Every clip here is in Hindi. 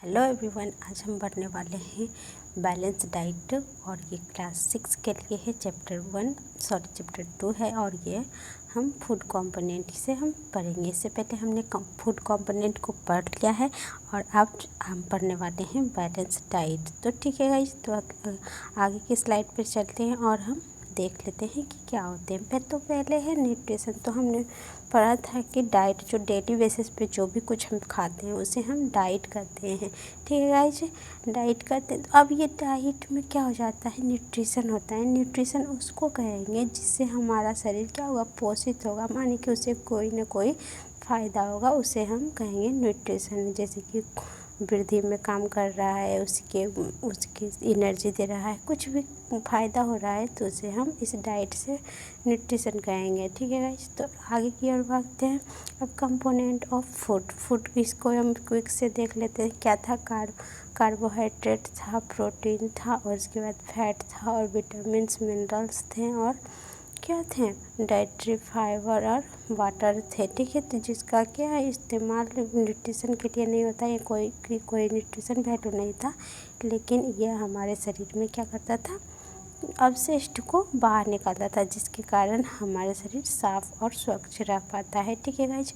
हेलो एवरीवन, आज हम पढ़ने वाले हैं बैलेंस डाइट और ये क्लास 6 के लिए है। चैप्टर 2 है और ये हम फूड कंपोनेंट से हम पढ़ेंगे। इससे पहले हमने फूड कंपोनेंट को पढ़ लिया है और अब हम पढ़ने वाले हैं बैलेंस डाइट। तो ठीक है गाइस, तो आगे की स्लाइड पर चलते हैं और हम देख लेते हैं कि क्या होते हैं। तो पहले है न्यूट्रिशन। तो हमने पढ़ा था कि डाइट जो डेली बेसिस पे जो भी कुछ हम खाते हैं उसे हम डाइट कहते हैं। ठीक है गाइस, डाइट कहते हैं। तो अब ये डाइट में क्या हो जाता है, न्यूट्रिशन होता है। न्यूट्रिशन उसको कहेंगे जिससे हमारा शरीर क्या होगा, पोषित होगा, माने कि उसे कोई ना कोई फ़ायदा होगा, उसे हम कहेंगे न्यूट्रिशन। जैसे कि वृद्धि में काम कर रहा है, उसकी एनर्जी दे रहा है, कुछ भी फ़ायदा हो रहा है तो उसे हम इस डाइट से न्यूट्रिशन कहेंगे। ठीक है गाइस, तो आगे की ओर भागते हैं। अब कंपोनेंट ऑफ फूड इसको हम क्विक से देख लेते हैं। क्या था, कार्बोहाइड्रेट था, प्रोटीन था और उसके बाद फैट था और विटामिन्स मिनरल्स थे और क्या थे, डाइटरी फाइबर और वाटर थे। ठीक है, तो जिसका क्या है इस्तेमाल न्यूट्रिशन के लिए नहीं होता है, कोई न्यूट्रिशन वैल्यू नहीं था, लेकिन यह हमारे शरीर में क्या करता था, अवशिष्ट को बाहर निकालता था, जिसके कारण हमारे शरीर साफ और स्वच्छ रह पाता है। ठीक है गाइज,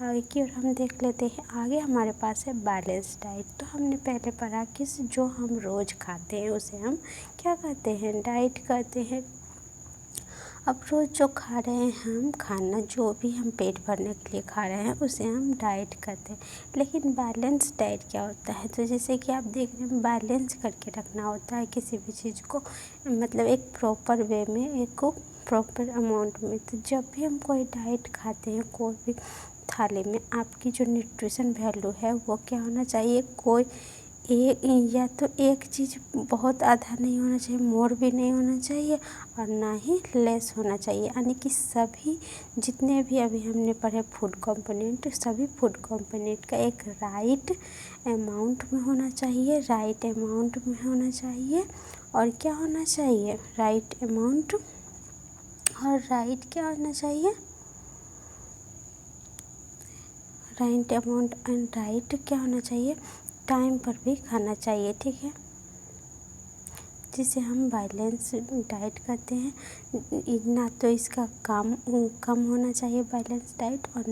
आगे की ओर हम देख लेते हैं। आगे हमारे पास है बैलेंस डाइट। तो हमने पहले पढ़ा कि जो हम रोज़ खाते हैं उसे हम क्या कहते हैं, डाइट कहते हैं। अब रोज़ जो खा रहे हैं हम खाना, जो भी हम पेट भरने के लिए खा रहे हैं उसे हम डाइट कहते हैं। लेकिन बैलेंस डाइट क्या होता है, तो जैसे कि आप देख रहे हैं बैलेंस करके रखना होता है किसी भी चीज़ को, मतलब एक प्रॉपर वे में, एक प्रॉपर अमाउंट में। तो जब भी हम कोई डाइट खाते हैं, कोई भी थाली में आपकी जो न्यूट्रिशन वैल्यू है वो क्या होना चाहिए, कोई या तो एक चीज़ बहुत आधा नहीं होना चाहिए, मोर भी नहीं होना चाहिए और ना ही लेस होना चाहिए। यानी कि सभी जितने भी अभी हमने पढ़े फूड कंपोनेंट, सभी फूड कंपोनेंट का एक राइट अमाउंट में होना चाहिए, और क्या होना चाहिए, राइट अमाउंट और राइट क्या होना चाहिए, राइट अमाउंट एंड राइट क्या होना चाहिए, टाइम पर भी खाना चाहिए। ठीक है, जिसे हम बैलेंस डाइट कहते हैं। ना तो इसका कम होना चाहिए बैलेंस डाइट, और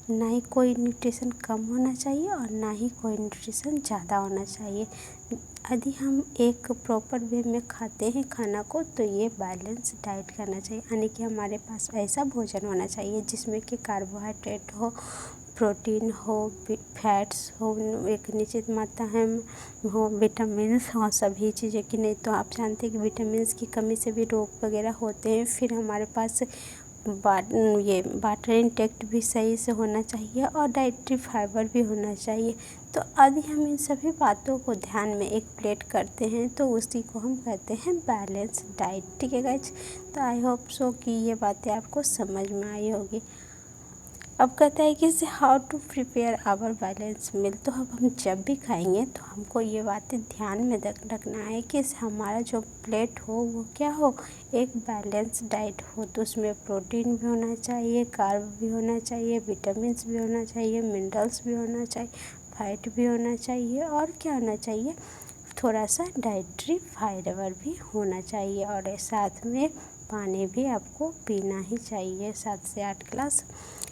ना ही कोई न्यूट्रिशन कम होना चाहिए और ना ही कोई न्यूट्रिशन ज़्यादा होना चाहिए। यदि हम एक प्रॉपर वे में खाते हैं खाना को तो ये बैलेंस डाइट करना चाहिए। यानी कि हमारे पास ऐसा भोजन होना चाहिए जिसमें कि कार्बोहाइड्रेट हो, प्रोटीन हो, फैट्स हो, एक निश्चित मात्रा हो, विटामिन्स हो, सभी चीज़ें की। नहीं तो आप जानते हैं कि विटामिन्स की कमी से भी रोग वगैरह होते हैं। फिर हमारे पास वाटर इंटेक्ट भी सही से होना चाहिए और डाइटरी फाइबर भी होना चाहिए। तो यदि हम इन सभी बातों को ध्यान में एक प्लेट करते हैं तो उसी को हम कहते हैं बैलेंस डाइट। ठीक है गाइज, तो आई होप सो कि ये बातें आपको समझ में आई होगी। अब कहता है कि how to prepare our balance meal. तो अब हम जब भी खाएंगे तो हमको ये बातें ध्यान में रखना है कि हमारा जो प्लेट हो वो क्या हो, एक बैलेंस डाइट हो। तो उसमें प्रोटीन भी होना चाहिए, कार्ब भी होना चाहिए, विटामिन्स भी होना चाहिए, मिनरल्स भी होना चाहिए, फैट भी होना चाहिए और क्या होना चाहिए, थोड़ा सा डाइटरी फाइबर भी होना चाहिए और साथ में पानी भी आपको पीना ही चाहिए, 7 से 8 गिलास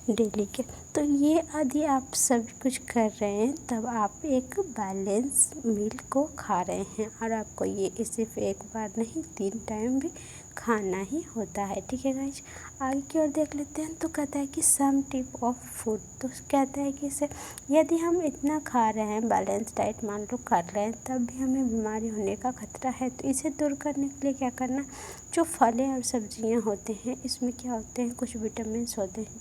डेली के। तो ये यदि आप सब कुछ कर रहे हैं तब आप एक बैलेंस मील को खा रहे हैं और आपको ये सिर्फ एक बार नहीं 3 टाइम भी खाना ही होता है। ठीक है गाइज, आगे की ओर देख लेते हैं। तो कहता है कि सम टिप ऑफ फूड। तो कहता है कि इसे यदि हम इतना खा रहे हैं, बैलेंस डाइट मान लो कर रहे हैं, तब भी हमें बीमारी होने का खतरा है। तो इसे दूर करने के लिए क्या करना, जो फलें और सब्जियां होते हैं इसमें क्या होते हैं, कुछ विटामिन्स होते हैं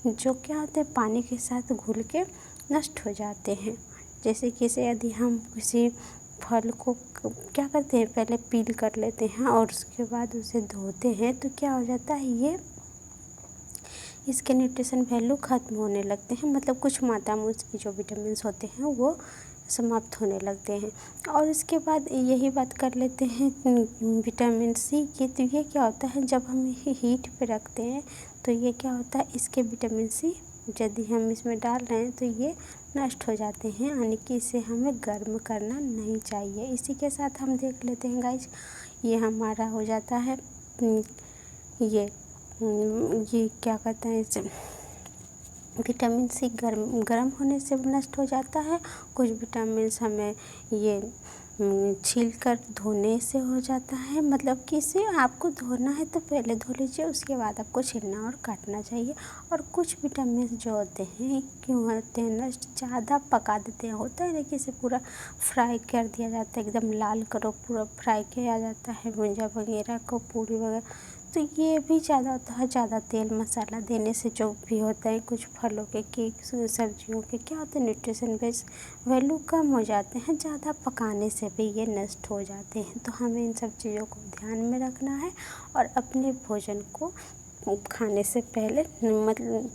जो क्या होते हैं, पानी के साथ घुल के नष्ट हो जाते हैं। जैसे कि यदि हम किसी फल को क्या करते हैं, पहले पील कर लेते हैं और उसके बाद उसे धोते हैं, तो क्या हो जाता है, ये इसके न्यूट्रिशन वैल्यू ख़त्म होने लगते हैं, मतलब कुछ मात्रा में उसकी जो विटामिन्स होते हैं वो समाप्त होने लगते हैं। और इसके बाद यही बात कर लेते हैं विटामिन सी की। तो ये क्या होता है, जब हम हीट पे रखते हैं तो ये क्या होता है, इसके विटामिन सी यदि हम इसमें डाल रहे हैं तो ये नष्ट हो जाते हैं, यानी कि इसे हमें गर्म करना नहीं चाहिए। इसी के साथ हम देख लेते हैं गाइज, ये हमारा हो जाता है ये क्या कहते हैं इसे, विटामिन सी गर्म होने से नष्ट हो जाता है। कुछ विटामिन हमें ये छील कर धोने से हो जाता है, मतलब कि इसे आपको धोना है तो पहले धो लीजिए, उसके बाद आपको छीलना और काटना चाहिए। और कुछ विटामिन जो होते हैं क्यों होते हैं नष्ट, ज़्यादा पका देते हैं, होता है ना कि इसे पूरा फ्राई कर दिया जाता है, एकदम लाल करो, पूरा फ्राई किया जाता है भुंजा वगैरह को, पूरी वगैरह, तो ये भी ज़्यादा होता है। ज़्यादा तेल मसाला देने से जो भी होता है, कुछ फलों के सब्जियों के क्या होते हैं, न्यूट्रिशन बेस वैल्यू कम हो जाते हैं, ज़्यादा पकाने से भी ये नष्ट हो जाते हैं। तो हमें इन सब चीज़ों को ध्यान में रखना है और अपने भोजन को खाने से पहले मतलब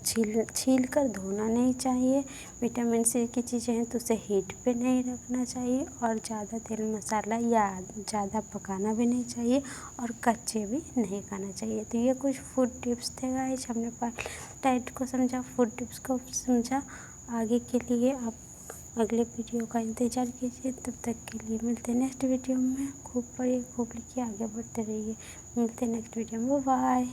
छील कर धोना नहीं चाहिए। विटामिन सी की चीज़ें हैं तो उसे हीट पे नहीं रखना चाहिए, और ज़्यादा तेल मसाला या ज़्यादा पकाना भी नहीं चाहिए, और कच्चे भी नहीं खाना चाहिए। तो ये कुछ फूड टिप्स थे गाइस, हमने डाइट को समझा, फूड टिप्स को समझा। आगे के लिए आप अगले वीडियो का इंतज़ार कीजिए। तब तक के लिए मिलते हैं नेक्स्ट वीडियो में। खूब पढ़िए, खूब लिखिए, आगे बढ़ते रहिए। मिलते हैं नेक्स्ट वीडियो में, बाय।